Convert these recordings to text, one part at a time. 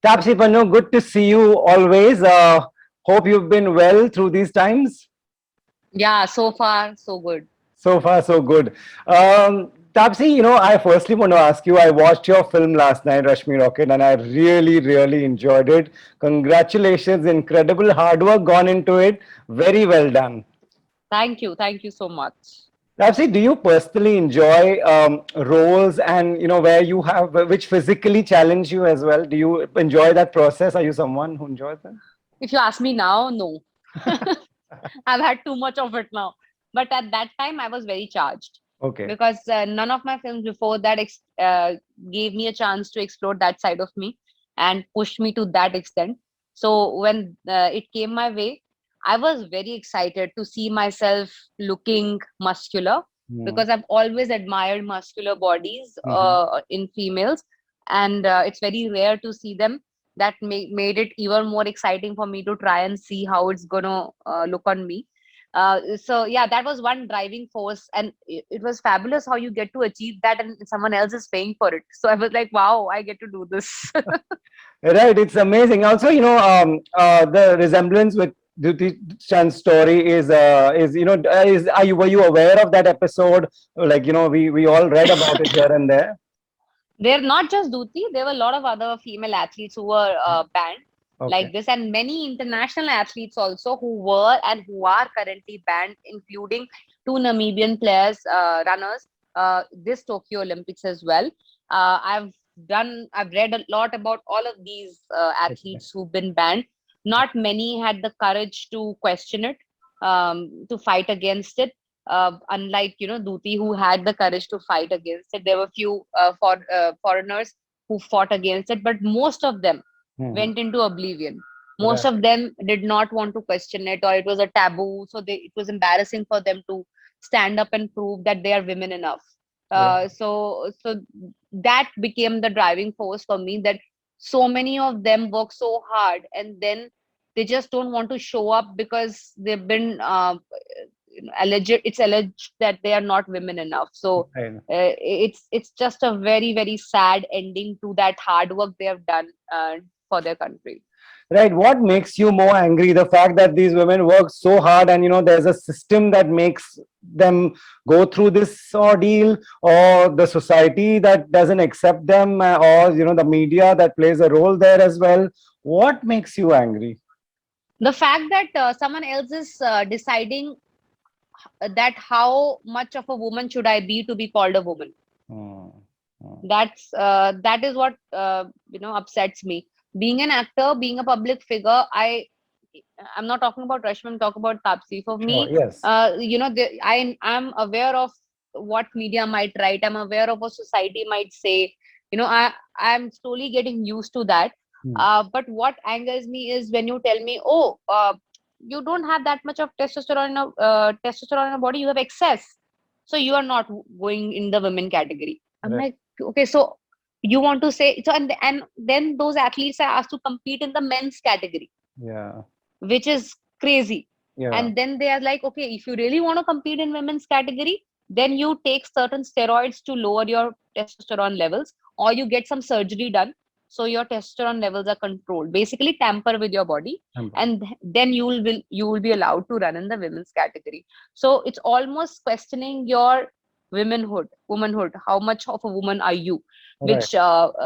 Tapsi Pannu, good to see you always. Hope you've been well through these times. Yeah, so far, so good. So far, so good. Tapsi, I firstly want to ask you. I watched your film last night, Rashmi Rocket, and I really, really enjoyed it. Congratulations, incredible hard work gone into it. Very well done. Thank you. Thank you so much. Tapsi, do you personally enjoy roles and where you have which physically challenge you as well? Do you enjoy that process? Are you someone who enjoys that? If you ask me now, no. I've had too much of it now. But at that time, I was very charged Okay. because none of my films before that gave me a chance to explore that side of me and push me to that extent. So when it came my way, I was very excited to see myself looking muscular Hmm. because I've always admired muscular bodies Mhm. in females, and it's very rare to see them. That made it even more exciting for me to try and see how it's gonna look on me. So yeah, that was one driving force, and it was fabulous how you get to achieve that and someone else is paying for it. So I was like, wow, I get to do this. Right, it's amazing. Also, the resemblance with Duty Chand's story is is are you were you aware of that episode? Like, we all read about it here and there. They're not just Duti, there were a lot of other female athletes who were banned Okay. like this, and many international athletes also who were and who are currently banned, including two Namibian players, runners, this Tokyo Olympics as well. I've read a lot about all of these Okay. athletes who've been banned. Not many had the courage to question it, to fight against it, unlike Duti, who had the courage to fight against it. There were few foreigners who fought against it, but most of them Mhm. went into oblivion. Most Right. of them did not want to question it, or it was a taboo, so it was embarrassing for them to stand up and prove that they are women enough. Right. So that became the driving force for me, that so many of them work so hard and then they just don't want to show up because they've been alleged, it's alleged that they are not women enough. So Right. it's just a very very sad ending to that hard work they have done for their country. Right. What makes you more angry? The fact that these women work so hard and there's a system that makes them go through this ordeal, or the society that doesn't accept them, or the media that plays a role there as well. What makes you angry? The fact that someone else is deciding that how much of a woman should I be to be called a woman. Hmm. Hmm. That is what upsets me. Being an actor, being a public figure, I'm not talking about Rashmi, I'm talking about Tapsi. For Sure. me, Yes. I'm aware of what media might write. I'm aware of what society might say. I'm slowly getting used to that. Hmm. But what angers me is when you tell me, oh, you don't have that much of testosterone in your body. You have excess, so you are not going in the women category. I'm Right. like, okay, so you want to say so, and then those athletes are asked to compete in the men's category, Yeah. which is crazy. Yeah. And then they are like, okay, if you really want to compete in women's category, then you take certain steroids to lower your testosterone levels, or you get some surgery done so your testosterone levels are controlled. Basically, tamper with your body, and then you will be allowed to run in the women's category. So it's almost questioning your womanhood. How much of a woman are you? Right.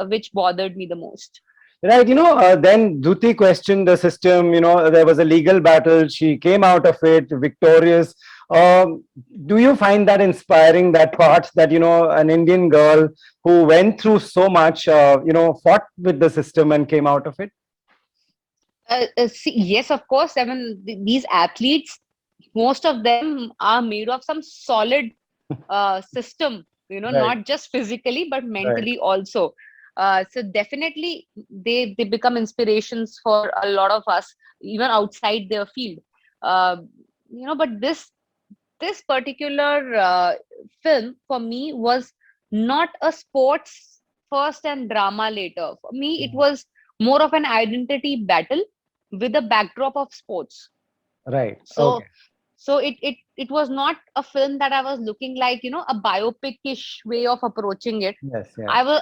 Which bothered me the most. Right, then Dhuti questioned the system. There was a legal battle. She came out of it victorious. Um, do you find that inspiring, that part that, an Indian girl who went through so much, fought with the system and came out of it? See, yes, of course. I mean, these athletes, most of them are made of some solid system, Right, not just physically, but right. mentally also. So definitely they become inspirations for a lot of us, even outside their field. Uh, but this particular film for me was not a sports first and drama later. For me, it Mhm. was more of an identity battle with a backdrop of sports. Right, So okay. So it was not a film that I was looking like, a biopic-ish way of approaching it. Yes, yeah.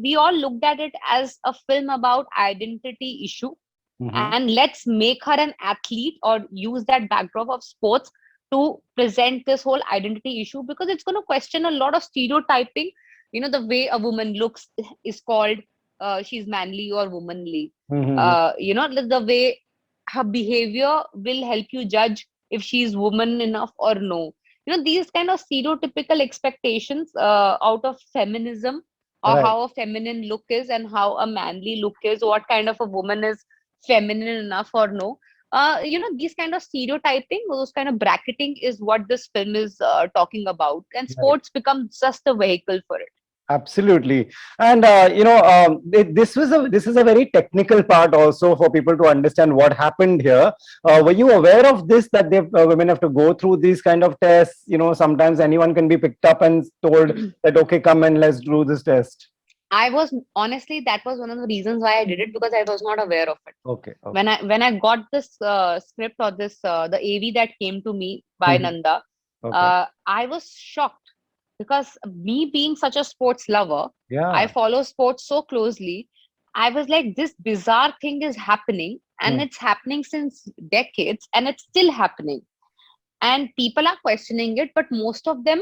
We all looked at it as a film about identity issue, Hmm. and let's make her an athlete or use that backdrop of sports to present this whole identity issue, because it's going to question a lot of stereotyping. The way a woman looks is called, she's manly or womanly. Hmm. The way her behavior will help you judge if she's woman enough or no. These kind of stereotypical expectations out of feminism, or Right. how a feminine look is and how a manly look is, what kind of a woman is feminine enough or no. These kind of stereotyping, those kind of bracketing is what this film is talking about, and Right. sports becomes just a vehicle for it. Absolutely. And this is a very technical part also for people to understand what happened here. Were you aware of this, that they women have to go through these kind of tests? Sometimes anyone can be picked up and told that, okay, come and let's do this test. I was honestly, that was one of the reasons why I did it, because I was not aware of it. Okay, When okay. I got this script, or this the AV that came to me by Mhm. Nanda, Okay. I was shocked, because me being such a sports lover, I Yeah. follow sports so closely. I was like, this bizarre thing is happening, and Hmm. it's happening since decades, and it's still happening. And people are questioning it, but most of them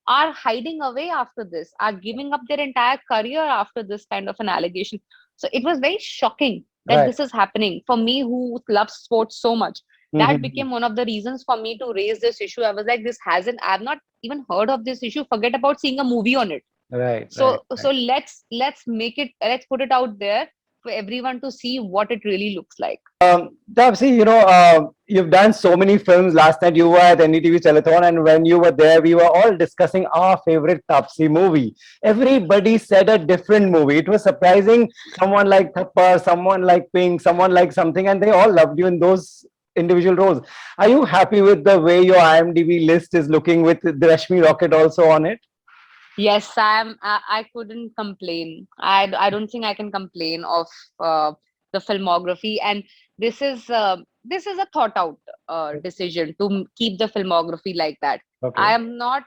are hiding away after this, are giving up their entire career after this kind of an allegation. So it was very shocking that Right. this is happening. For me, who loves sports so much, that Mhm. became one of the reasons for me to raise this issue. I was like, I've not even heard of this issue. Forget about seeing a movie on it. Right, right, So right. let's put it out there for everyone to see what it really looks like. Tapsi, you've done so many films. Last night you were at NDTV Telethon, and when you were there, we were all discussing our favorite Tapsi movie. Everybody said a different movie. It was surprising. Someone like Thappa, someone like Pink, someone like something, and they all loved you in those individual roles. Are you happy with the way your IMDb list is looking with the Rashmi Rocket also on it? Yes, I couldn't complain. I don't think I can complain of the filmography, and this is a thought out decision to keep the filmography like that. I Okay. am not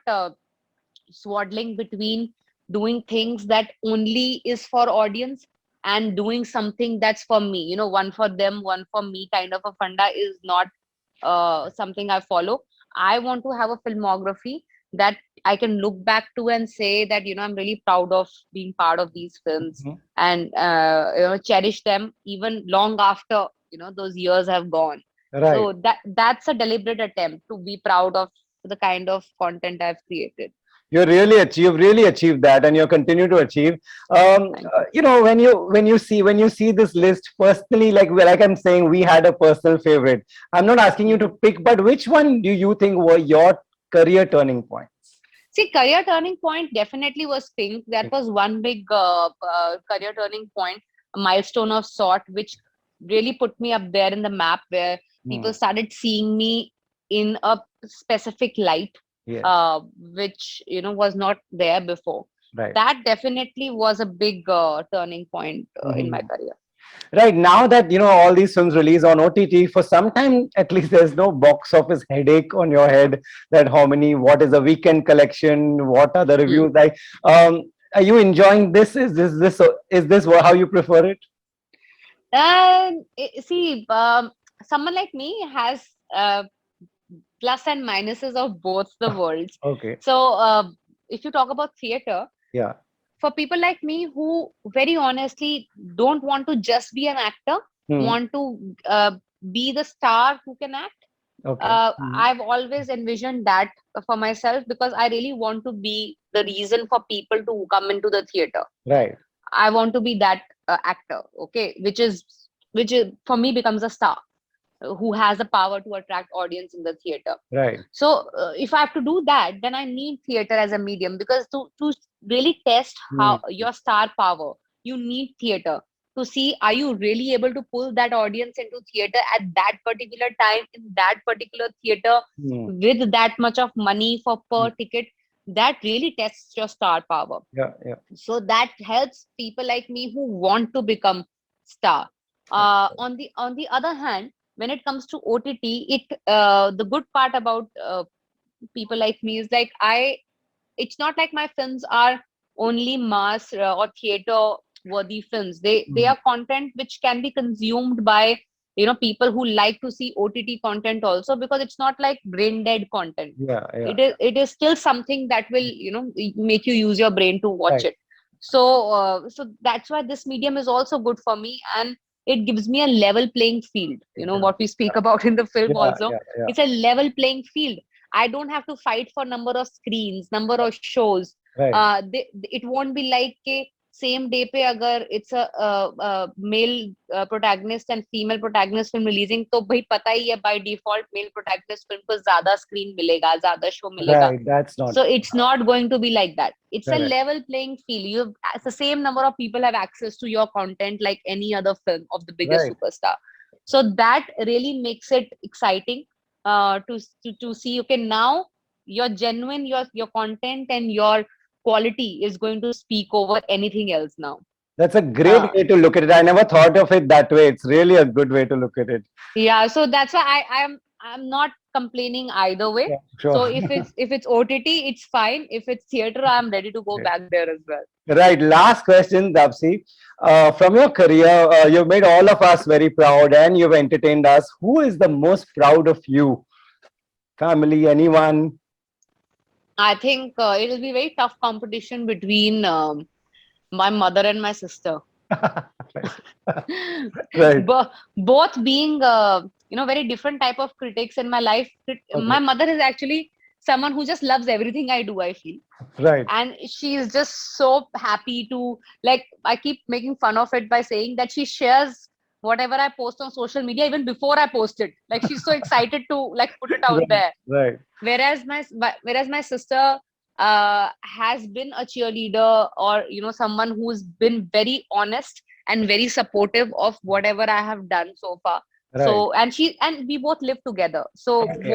swaddling between doing things that only is for audience and doing something that's for me. One for them, one for me kind of a funda is not something I follow. I want to have a filmography that I can look back to and say that, I'm really proud of being part of these films, Mhm. and cherish them even long after, those years have gone. Right. So that's a deliberate attempt to be proud of the kind of content I've created. You've really achieved that, and you continue to achieve. Thank you. When you see this list personally, like I'm saying, we had a personal favorite. I'm not asking you to Mhm. pick, but which one do you think were your career turning points? See, career turning point definitely was Pink. That was one big career turning point, a milestone of sort, which really put me up there in the map, where Hmm. people started seeing me in a specific light, Yes. which was not there before. Right. That definitely was a big turning point in my Mhm. career. Right now that all these films release on OTT, for some time at least, there's no box office headache on your head that what is the weekend collection, what are the Hmm. reviews like. Are you enjoying this? Is this how you prefer it? See, someone like me has plus and minuses of both the worlds. Okay. So, if you talk about theater, Yeah. for people like me who very honestly don't want to just be an actor, Hmm. want to be the star who can act, Okay. Hmm. I've always envisioned that for myself, because I really want to be the reason for people to come into the theater. Right. I want to be that actor, okay, which is for me becomes a star who has the power to attract audience in the theater. Right. So if I have to do that, then I need theater as a medium, because to really test Hmm. how your star power, you need theater to see, are you really able to pull that audience into theater at that particular time in that particular theater Hmm. with that much of money for Hmm. per ticket. That really tests your star power. Yeah. Yeah. So that helps people like me who want to become star. Yeah. On the other hand, when it comes to OTT, the good part about people like me is like it's not like my films are only mass or theater worthy films. They are content which can be consumed by people who like to see OTT content also, because it's not like brain dead content. Yeah, yeah. It is still something that will make you use your brain to watch Right. it. So so that's why this medium is also good for me, and it gives me a level playing field, Yeah, what we speak about in the film yeah, also. yeah, yeah. It's a level playing field. I don't have to fight for number of screens, number of shows. Right. It won't be like same day pe agar it's a male protagonist and female protagonist film releasing, तो भाई पता ही है by default male protagonist film को ज़्यादा screen मिलेगा, ज़्यादा show मिलेगा. Right. That's not So it's not going to be like that. It's a correct. level playing field. The same number of people have access to your content like any other film of the biggest Right. superstar. So that really makes it exciting to see. Okay, now your genuine, your content and your quality is going to speak over anything else now. That's a great Uh, way to look at it. I never thought of it that way. It's really a good way to look at it. yeah, so that's why I'm not complaining either way. Yeah, So sure. if it's OTT, it's fine. If it's theater, I'm ready to go Yeah. back there as well. Right. Last question, Dapsi. From your career, you've made all of us very proud and you've entertained us. Who is the most proud of you? Family, anyone? I think it'll be very tough competition between my mother and my sister. Right. Both being very different type of critics in my life. My mother is actually someone who just loves everything I do, I feel. Right. And she is just so happy to, like, I keep making fun of it by saying that she shares whatever I post on social media even before I post it. Like, she's so excited to like put it out Right. there. Right. Whereas my sister has been a cheerleader, or someone who's been very honest and very supportive of whatever I have done so far. Right. So and we both live together. So Okay.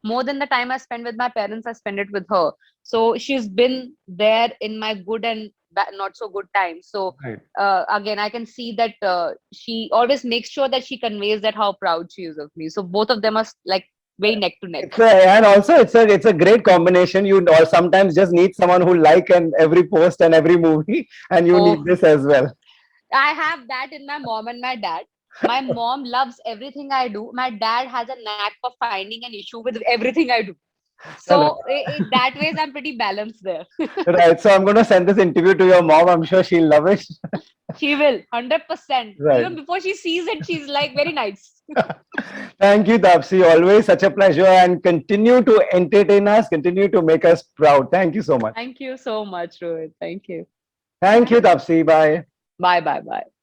more than the time I spend with my parents, I spend it with her. So she's been there in my good and not so good times. So Right. again, I can see that she always makes sure that she conveys that how proud she is of me. So both of them are like very neck to neck. And also it's a great combination. You or sometimes just need someone who like and every post and every movie, and you need this as well. I have that in my mom and my dad. My mom loves everything I do. My dad has a knack for finding an issue with everything I do. So that ways I'm pretty balanced there. Right. So I'm going to send this interview to your mom. I'm sure she'll love it. She will, 100%. Right. Even before she sees it, she's like, very nice. Thank you, Dapsi. Always such a pleasure, and continue to entertain us, continue to make us proud. Thank you so much. Thank you so much, Rohit. Thank you. Thank you, Dapsi. Bye. Bye, bye, bye.